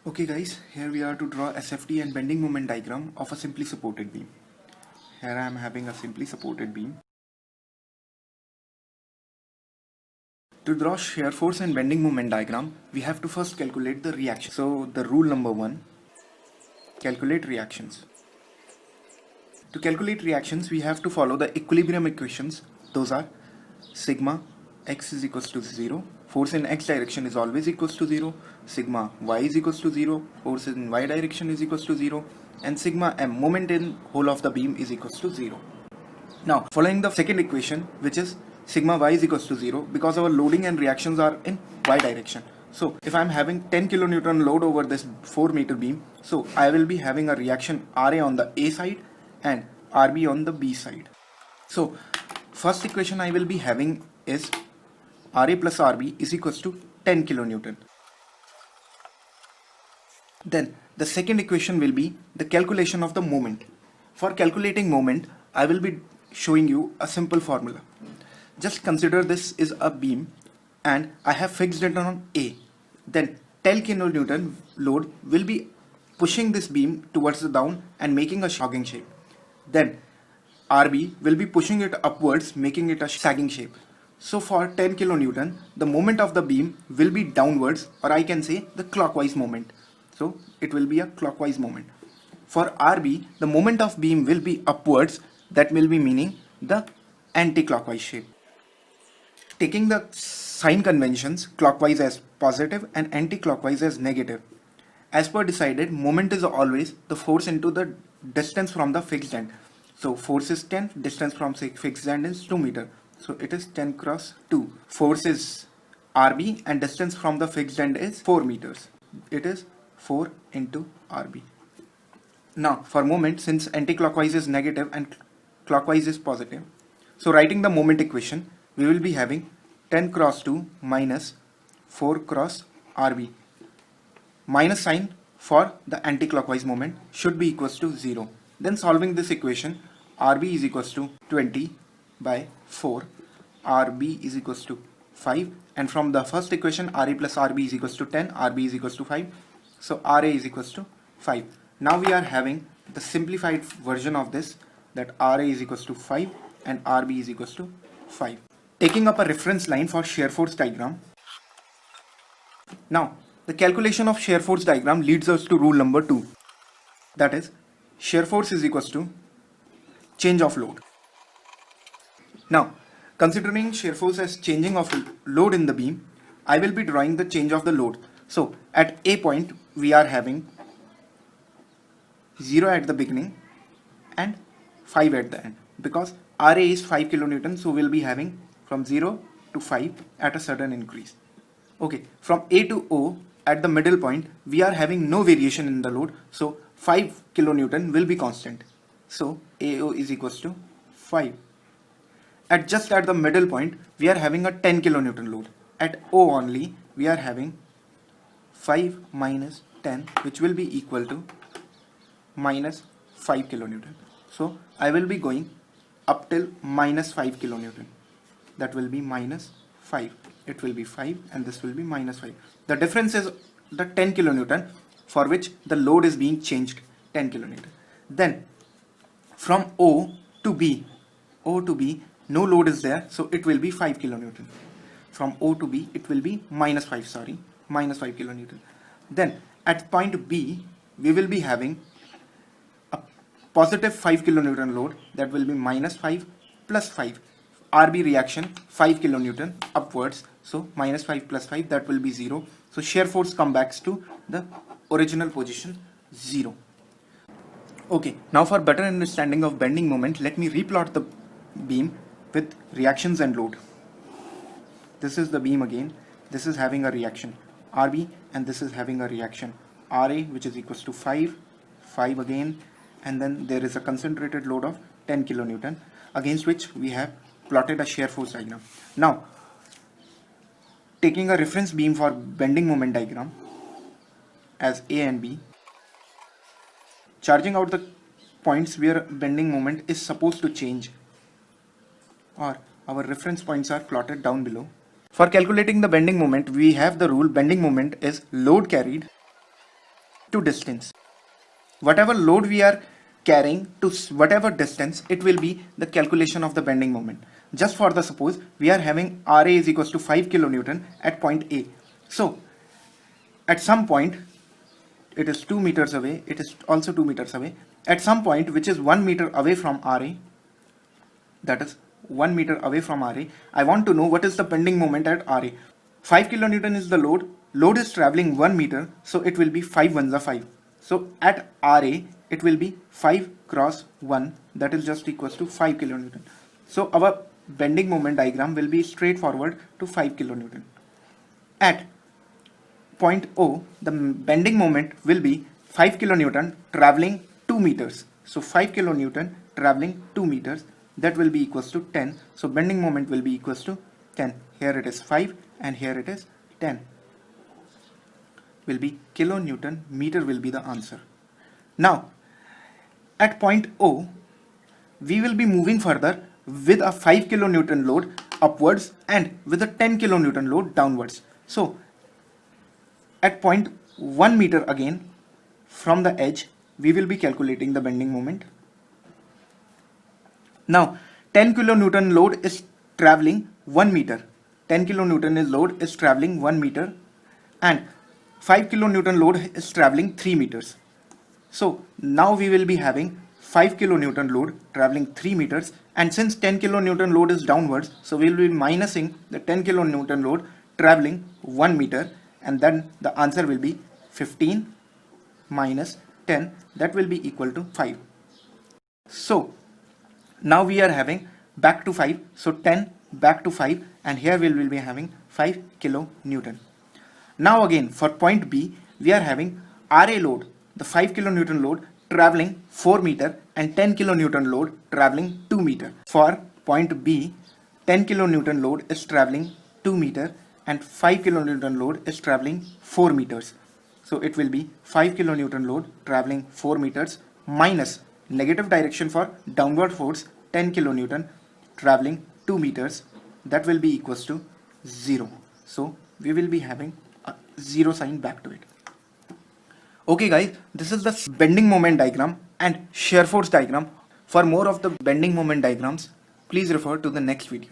Okay guys, here we are to draw SFT and bending moment diagram of a simply supported beam. Here I am having a simply supported beam. To draw shear force and bending moment diagram, we have to first calculate the reaction. So the rule number 1, calculate reactions. To calculate reactions, we have to follow the equilibrium equations. Those are sigma x is equals to 0, force in x direction is always equals to 0, sigma y is equals to 0, force in y direction is equals to 0, and sigma m, moment in whole of the beam, is equals to 0. Now, following the second equation, which is sigma y is equals to 0, because our loading and reactions are in y direction. So, if I am having 10 kilonewton load over this 4 meter beam, so I will be having a reaction Ra on the A side and Rb on the B side. So, first equation I will be having is Ra plus Rb is equals to 10 kilonewton. Then the second equation will be the calculation of the moment. For calculating moment, I will be showing you a simple formula. Just consider this is a beam and I have fixed it on A. Then 10 kilonewton load will be pushing this beam towards the down and making a sagging shape. Then Rb will be pushing it upwards, making it a sagging shape. So for 10 kilonewton, the moment of the beam will be downwards, or I can say the clockwise moment. So it will be a clockwise moment. For Rb, the moment of beam will be upwards, that will be meaning the anti-clockwise shape. Taking the sign conventions, clockwise as positive and anti-clockwise as negative. As per decided, moment is always the force into the distance from the fixed end. So force is 10, distance from fixed end is 2 meter. So it is 10 cross 2. Force is Rb and distance from the fixed end is 4 meters. It is 4 into Rb. Now for moment, since anti-clockwise is negative and clockwise is positive, so writing the moment equation, we will be having 10 cross 2 minus 4 cross Rb. Minus sign for the anti-clockwise moment should be equals to 0. Then solving this equation, Rb is equals to 20 by 4, Rb is equals to 5, and from the first equation Ra plus Rb is equals to 10, Rb is equals to 5, so Ra is equals to 5. Now we are having the simplified version of this, that Ra is equals to 5 and Rb is equals to 5. Taking up a reference line for shear force diagram. Now the calculation of shear force diagram leads us to rule number 2, that is shear force is equals to change of load. Now considering shear force as changing of load in the beam, I will be drawing the change of the load. So at A point we are having 0 at the beginning and 5 at the end, because Ra is 5 kilonewton, so we'll be having from 0 to 5 at a sudden increase. Okay, from A to O at the middle point we are having no variation in the load, so 5 kilonewton will be constant. So AO is equals to 5. At just at the middle point we are having a 10 kilonewton load. At O only we are having 5 minus 10, which will be equal to minus 5 kilonewton. So I will be going up till minus 5 kilonewton. That will be minus 5. It will be 5 and this will be minus 5. The difference is the 10 kilonewton for which the load is being changed, 10 kilonewton. Then from O to B, no load is there, so it will be 5 kilonewton. From O to B it will be minus 5 kilonewton. Then at point B we will be having a positive 5 kilonewton load, that will be minus 5 plus 5. Rb reaction 5 kilonewton upwards, so minus 5 plus 5, that will be 0. So shear force comes back to the original position, 0. Okay, now for better understanding of bending moment, let me replot the beam with reactions and load. This is the beam again, this is having a reaction Rb and this is having a reaction Ra, which is equals to 5 again, and then there is a concentrated load of 10 kilonewton against which we have plotted a shear force diagram. Now taking a reference beam for bending moment diagram as A and B, charging out the points where bending moment is supposed to change, or our reference points are plotted down below. For calculating the bending moment, we have the rule bending moment is load carried to distance. Whatever load we are carrying to whatever distance, it will be the calculation of the bending moment. Just for the suppose, we are having Ra is equals to 5 kilonewton at point A. So at some point, it is 2 meters away, it is also 2 meters away. At some point which is 1 meter away from Ra, that is 1 meter away from Ra, I want to know what is the bending moment at Ra. 5 kilonewton is the load. Load is traveling 1 meter, so it will be 5 ones are 5. So at Ra, it will be 5 cross 1, that is just equals to 5 kilonewton. So our bending moment diagram will be straightforward to 5 kilonewton. At point O, the bending moment will be 5 kilonewton traveling 2 meters. So 5 kilonewton traveling 2 meters, that will be equals to 10. So bending moment will be equals to 10. Here it is 5 and here it is 10. Will be kilonewton meter will be the answer. Now at point O, we will be moving further with a 5 kilonewton load upwards and with a 10 kilonewton load downwards. So at point 1 meter again from the edge, we will be calculating the bending moment. Now 10 kilonewton load is traveling 1 meter. 10 kilonewton is load is traveling 1 meter and 5 kilonewton load is traveling 3 meters. So now we will be having 5 kilonewton load traveling 3 meters, and since 10 kilonewton load is downwards, so we will be minusing the 10 kilonewton load traveling 1 meter, and then the answer will be 15 minus 10, that will be equal to 5. So now we are having back to 5, so 10 back to 5, and here we will be having 5 kilonewton. Now again for point B, we are having Ra load, the 5 kilonewton load traveling 4 meter and 10 kilonewton load traveling 2 meter. For point B, 10 kilonewton load is traveling 2 meter and 5 kilonewton load is traveling 4 meters. So it will be 5 kilonewton load traveling 4 meters minus negative direction for downward force 10 kilonewton traveling 2 meters, that will be equals to 0. So we will be having a 0 sign back to it. Okay guys, this is the bending moment diagram and shear force diagram. For more of the bending moment diagrams, please refer to the next video.